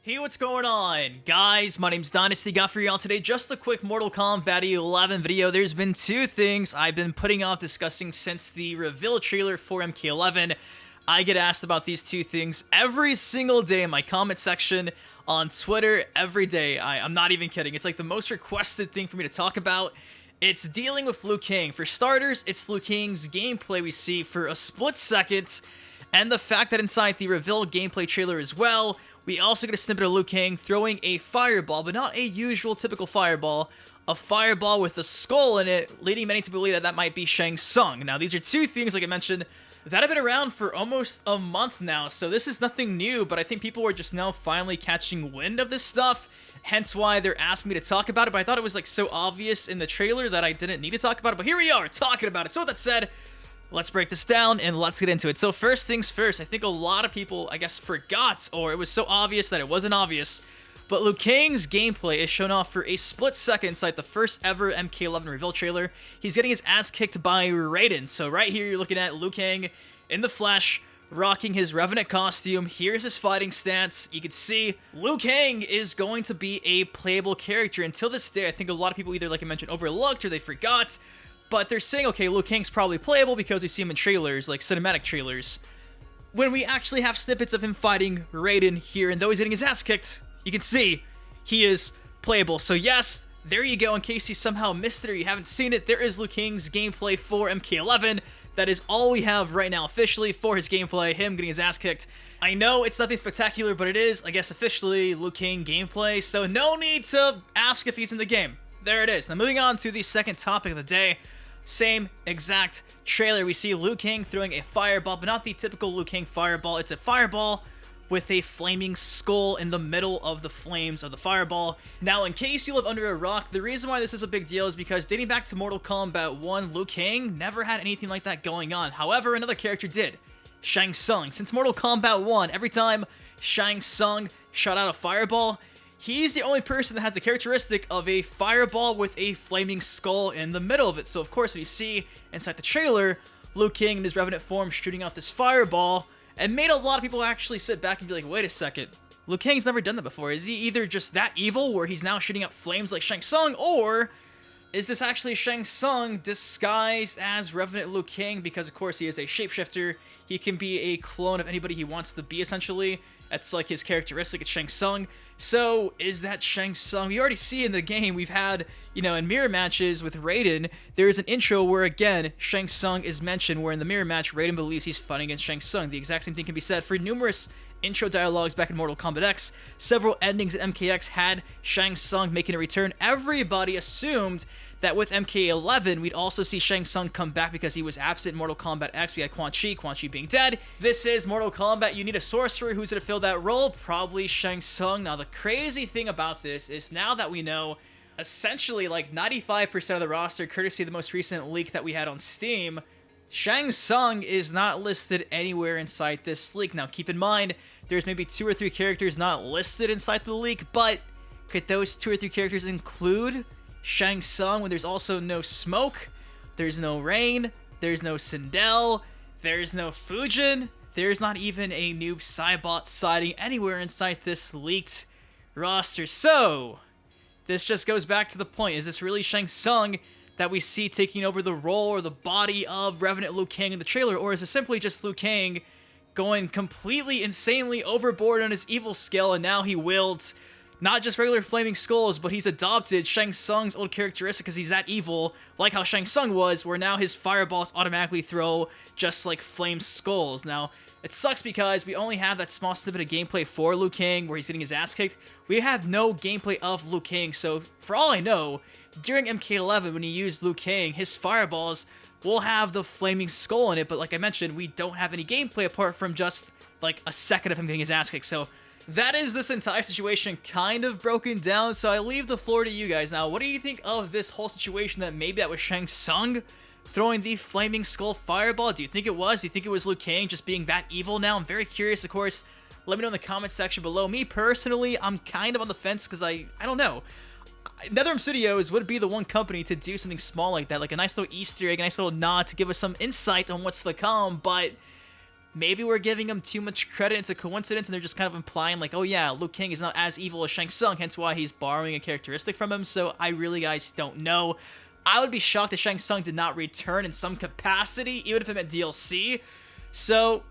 Hey, what's going on? Guys, my name's Dynasty. Got for y'all today just a quick Mortal Kombat 11 video. There's been two things I've been putting off discussing since the reveal trailer for MK11. I get asked about these two things every single day in my comment section on Twitter, every day. I'm not even kidding. It's like the most requested thing for me to talk about. It's dealing with Liu Kang. For starters, it's Liu Kang's gameplay we see for a split second, and the fact that inside the reveal gameplay trailer as well, we also get a snippet of Liu Kang throwing a fireball, but not a usual typical fireball, a fireball with a skull in it, leading many to believe that that might be Shang Tsung. Now, these are two things, like I mentioned, that have been around for almost a month now, so this is nothing new, but I think people are just now finally catching wind of this stuff, hence why they're asking me to talk about it, but I thought it was like so obvious in the trailer that I didn't need to talk about it, but here we are, talking about it. So with that said, let's break this down and let's get into it. So first things first, I think a lot of people, I guess, forgot, or it was so obvious that it wasn't obvious, but Liu Kang's gameplay is shown off for a split second inside the first ever MK11 reveal trailer. He's getting his ass kicked by Raiden. So right here, you're looking at Liu Kang in the flesh, rocking his Revenant costume. Here's his fighting stance. You can see Liu Kang is going to be a playable character. Until this day, I think a lot of people either, like I mentioned, overlooked or they forgot. But they're saying, okay, Liu Kang's probably playable because we see him in trailers, like cinematic trailers. When we actually have snippets of him fighting Raiden here, and though he's getting his ass kicked, you can see he is playable. So yes, there you go. In case you somehow missed it or you haven't seen it, there is Liu Kang's gameplay for MK11. That is all we have right now officially for his gameplay, him getting his ass kicked. I know it's nothing spectacular, but it is, I guess, officially Liu Kang gameplay, so no need to ask if he's in the game. There it is. Now moving on to the second topic of the day. Same exact trailer. We see Liu Kang throwing a fireball, but not the typical Liu Kang fireball. It's a fireball with a flaming skull in the middle of the flames of the fireball. Now, in case you live under a rock, the reason why this is a big deal is because dating back to Mortal Kombat 1, Liu Kang never had anything like that going on. However, another character did. Shang Tsung. Since Mortal Kombat 1, every time Shang Tsung shot out a fireball, he's the only person that has the characteristic of a fireball with a flaming skull in the middle of it. So, of course, when you see inside the trailer, Liu Kang in his Revenant form shooting out this fireball, and made a lot of people actually sit back and be like, wait a second, Liu Kang's never done that before. Is he either just that evil where he's now shooting out flames like Shang Tsung, or is this actually Shang Tsung disguised as Revenant Liu Kang? Because, of course, he is a shapeshifter. He can be a clone of anybody he wants to be, essentially. That's like his characteristic, it's Shang Tsung. So, is that Shang Tsung? We already see in the game, we've had, you know, in mirror matches with Raiden, there's an intro where, again, Shang Tsung is mentioned, where in the mirror match, Raiden believes he's fighting against Shang Tsung. The exact same thing can be said for numerous intro dialogues back in Mortal Kombat X. Several endings at MKX had Shang Tsung making a return. Everybody assumed that with MK11, we'd also see Shang Tsung come back because he was absent in Mortal Kombat X. We had Quan Chi being dead. This is Mortal Kombat. You need a sorcerer who's going to fill that role, probably Shang Tsung. Now, the crazy thing about this is now that we know essentially like 95% of the roster, courtesy of the most recent leak that we had on Steam, Shang Tsung is not listed anywhere inside this leak. Now, keep in mind, there's maybe 2 or 3 characters not listed inside the leak, but could those 2 or 3 characters include Shang Tsung when there's also no Smoke, there's no Rain, there's no Sindel, there's no Fujin, there's not even a Noob Saibot sighting anywhere inside this leaked roster. So, this just goes back to the point, is this really Shang Tsung that we see taking over the role or the body of Revenant Liu Kang in the trailer, or is it simply just Liu Kang going completely insanely overboard on his evil scale, and now he wields not just regular flaming skulls, but he's adopted Shang Tsung's old characteristic because he's that evil, like how Shang Tsung was, where now his fireballs automatically throw just like flame skulls. Now, it sucks because we only have that small snippet of gameplay for Liu Kang where he's getting his ass kicked. We have no gameplay of Liu Kang, so for all I know, during MK11 when he used Liu Kang, his fireballs will have the flaming skull in it, but like I mentioned, we don't have any gameplay apart from just like a second of him getting his ass kicked. So that is this entire situation kind of broken down, so I leave the floor to you guys. Now, what do you think of this whole situation that maybe that was Shang Tsung throwing the flaming skull fireball? Do you think it was? Do you think it was Liu Kang just being that evil now? I'm very curious, of course. Let me know in the comment section below. Me, personally, I'm kind of on the fence because I don't know. NetherRealm Studios would be the one company to do something small like that, like a nice little Easter egg, a nice little nod to give us some insight on what's to come, but maybe we're giving him too much credit. It's a coincidence, and they're just kind of implying like, oh yeah, Liu Kang is not as evil as Shang Tsung, hence why he's borrowing a characteristic from him. So I really, guys, don't know. I would be shocked if Shang Tsung did not return in some capacity, even if it meant DLC. So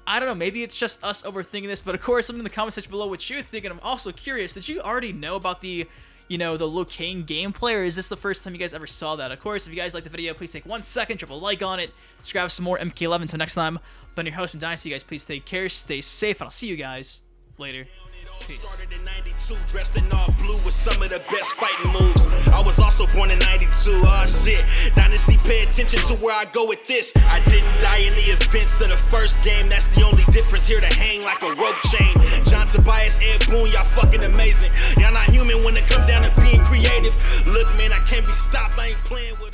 I don't know, maybe it's just us overthinking this, but of course, something in the comment section below what you think, and I'm also curious, did you already know about the, you know, the Liu Kang gameplay, or is this the first time you guys ever saw that? Of course, if you guys like the video, please take 1 second, drop a like on it, subscribe for some more MK11. Until next time, I've been your host from Dynasty. You guys, please take care, stay safe, and I'll see you guys later. Peace. Started in 92, dressed in all blue with some of the best fighting moves. I was also born in 92, oh shit. Dynasty, pay attention to where I go with this. I didn't die in the events of the first game, that's the only difference. Here to hang like a rope chain. John Tobias, Ed Boon, y'all fucking amazing. Y'all not human when it come down to being creative. Look man, I can't be stopped, I ain't playing with